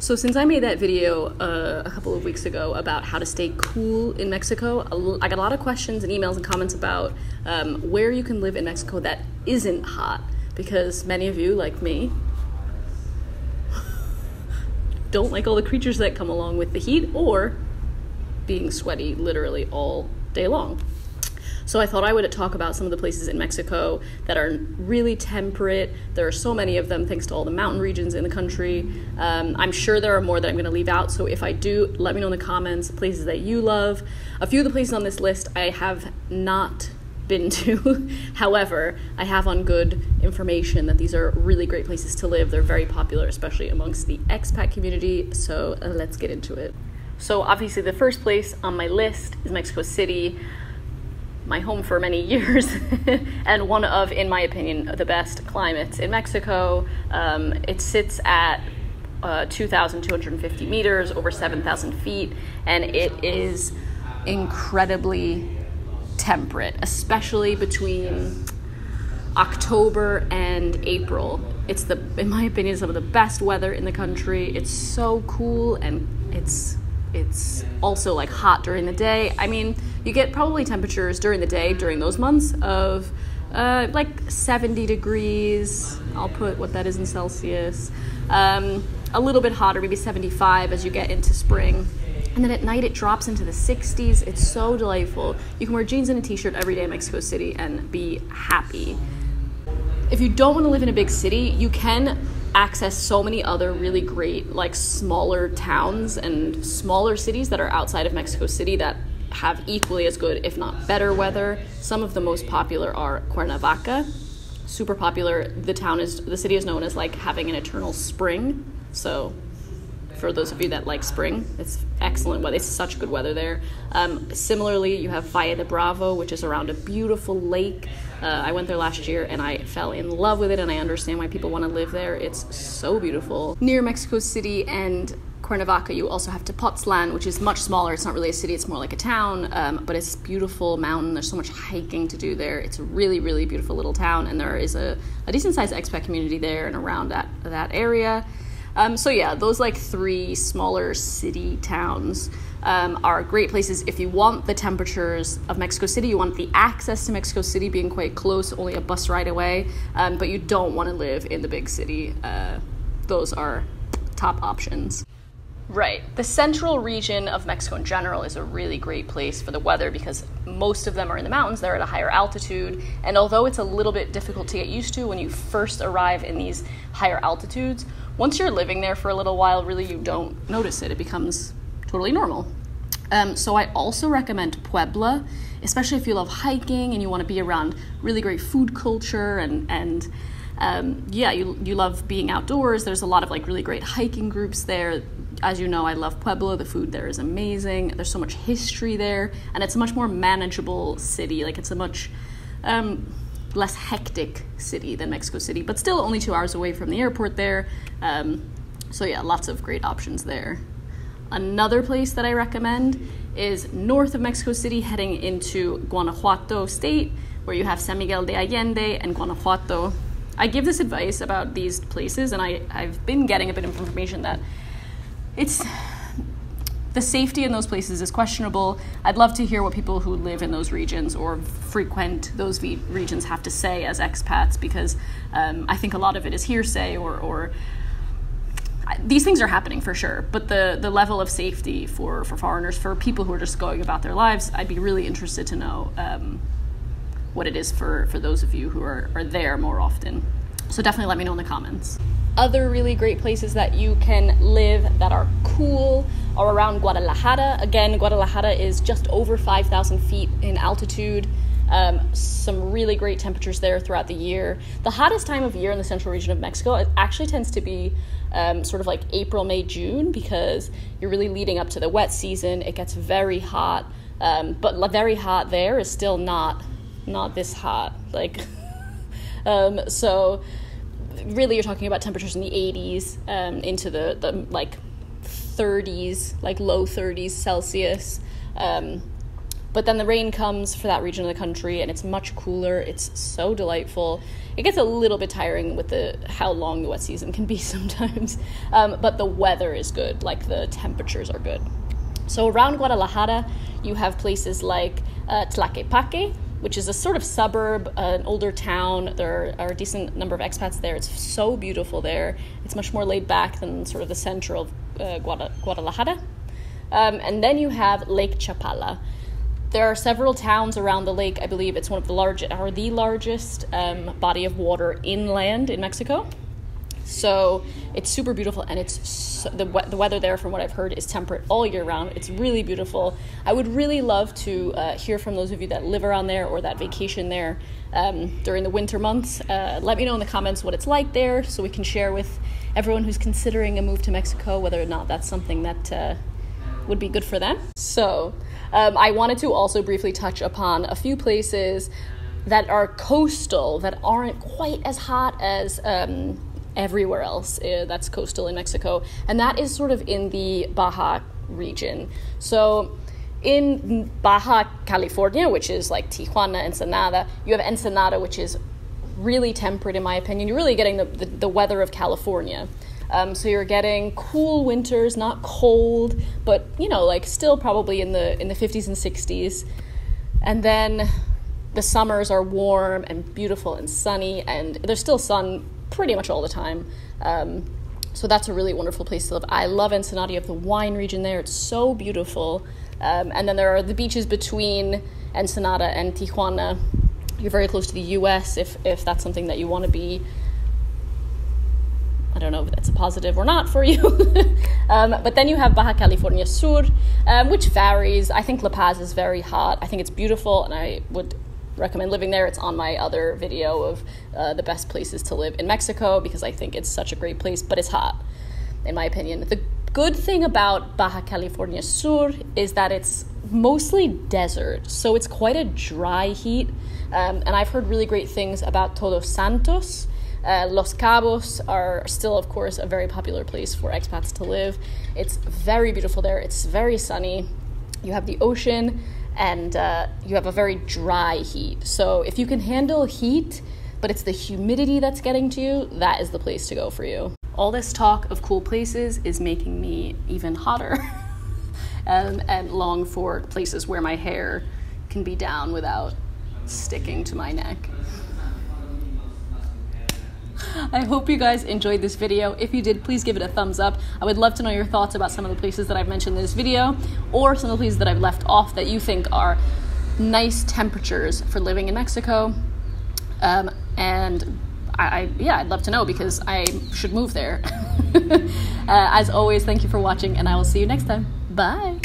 So since I made that video a couple of weeks ago about how to stay cool in Mexico, I got a lot of questions and emails and comments about where you can live in Mexico that isn't hot, because many of you, like me, don't like all the creatures that come along with the heat or being sweaty literally all day long. So I thought I would talk about some of the places in Mexico that are really temperate. There are so many of them thanks to all the mountain regions in the country. I'm sure there are more that I'm going to leave out, so if I do, let me know in the comments places that you love. A few of the places on this list I have not been to. However, I have on good information that these are really great places to live. They're very popular, especially amongst the expat community, so let's get into it. So obviously the first place on my list is Mexico City, my home for many years, and one of, in my opinion, the best climates in Mexico. It sits at 2,250 meters, over 7,000 feet, and it is incredibly temperate, especially between October and April. It's in my opinion, some of the best weather in the country. It's so cool, and it's also like hot during the day. I mean, you get probably temperatures during the day during those months of like 70 degrees. I'll put what that is in Celsius. A little bit hotter, maybe 75 as you get into spring. And then at night it drops into the 60s. It's so delightful. You can wear jeans and a t-shirt every day in Mexico City and be happy. If you don't want to live in a big city, you can access so many other really great, like, smaller towns and smaller cities that are outside of Mexico City that have equally as good, if not better, weather. Some of the most popular are Cuernavaca, super popular. The city is known as like having an eternal spring. So for those of you that like spring, it's excellent weather. It's such good weather there. Similarly, you have Valle de Bravo, which is around a beautiful lake. I went there last year and I fell in love with it, and I understand why people want to live there. It's so beautiful. Near Mexico City and Cuernavaca, you also have TEPOZTLAN, which is much smaller. It's not really a city, it's more like a town, but it's a beautiful mountain. There's so much hiking to do there. It's a really, really beautiful little town, and there is a decent-sized expat community there and around that area. So yeah, those like three smaller city towns are great places if you want the temperatures of Mexico City. You want the access to Mexico City being quite close, only a bus ride away, but you don't want to live in the big city. Those are top options. Right. The central region of Mexico in general is a really great place for the weather because most of them are in the mountains. They're at a higher altitude. And although it's a little bit difficult to get used to when you first arrive in these higher altitudes, once you're living there for a little while, really you don't notice it. It becomes totally normal. So I also recommend Puebla, especially if you love hiking and you want to be around really great food culture and you love being outdoors. There's a lot of like really great hiking groups there. As you know, I love Puebla. The food there is amazing. There's so much history there, and it's a much more manageable city. Like, it's a much less hectic city than Mexico City, but still only 2 hours away from the airport there. So yeah, lots of great options there. Another place that I recommend is north of Mexico City, heading into Guanajuato State, where you have San Miguel de Allende and Guanajuato. I give this advice about these places, and I've been getting a bit of information that the safety in those places is questionable. I'd love to hear what people who live in those regions or frequent those regions have to say as expats, because I think a lot of it is hearsay or these things are happening for sure, but the level of safety for foreigners, for people who are just going about their lives, I'd be really interested to know what it is for those of you who are there more often. So definitely let me know in the comments. Other really great places that you can live that are cool are around Guadalajara. Again, Guadalajara is just over 5,000 feet in altitude. Some really great temperatures there throughout the year. The hottest time of year in the central region of Mexico, it actually tends to be sort of like April, May, June, because you're really leading up to the wet season. It gets very hot, but very hot there is still not this hot. Like, so really you're talking about temperatures in the 80s into the like 30s, like low 30s Celsius. But then the rain comes for that region of the country, and it's much cooler. It's so delightful. It gets a little bit tiring with how long the wet season can be sometimes, but the weather is good, like the temperatures are good. So around Guadalajara, you have places like TLAQUEPAQUE, which is a sort of suburb, an older town. There are a decent number of expats there. It's so beautiful there. It's much more laid back than sort of the center of Guadalajara. And then you have Lake Chapala. There are several towns around the lake. I believe it's one of the largest body of water inland in Mexico. So it's super beautiful, and the weather there, from what I've heard, is temperate all year round. It's really beautiful. I would really love to hear from those of you that live around there or that vacation there during the winter months. Let me know in the comments what it's like there, so we can share with everyone who's considering a move to Mexico whether or not that's something that would be good for them. So I wanted to also briefly touch upon a few places that are coastal, that aren't quite as hot as everywhere else that's coastal in Mexico, and that is sort of in the Baja region. So in Baja California, which is like Tijuana, Ensenada, you have Ensenada, which is really temperate in my opinion. You're really getting the weather of California. So you're getting cool winters, not cold, but like still probably in the 50s and 60s. And then the summers are warm and beautiful and sunny, and there's still sun pretty much all the time. So that's a really wonderful place to live. I love Ensenada. You have the wine region there. It's so beautiful. And then there are the beaches between Ensenada and Tijuana. You're very close to the US if that's something that you want to be. I don't know if that's a positive or not for you. But then you have Baja California Sur, which varies. I think La Paz is very hot. I think it's beautiful, and I would recommend living there. It's on my other video of the best places to live in Mexico, because I think it's such a great place, but it's hot, in my opinion. The good thing about Baja California Sur is that it's mostly desert, so it's quite a dry heat, and I've heard really great things about Todos Santos. Los Cabos are still, of course, a very popular place for expats to live. It's very beautiful there. It's very sunny. You have the ocean, and you have a very dry heat. So if you can handle heat, but it's the humidity that's getting to you, that is the place to go for you. All this talk of cool places is making me even hotter and long for places where my hair can be down without sticking to my neck. I hope you guys enjoyed this video. If you did, please give it a thumbs up. I would love to know your thoughts about some of the places that I've mentioned in this video, or some of the places that I've left off that you think are nice temperatures for living in Mexico. And I'd love to know, because I should move there. As always, thank you for watching, and I will see you next time. Bye.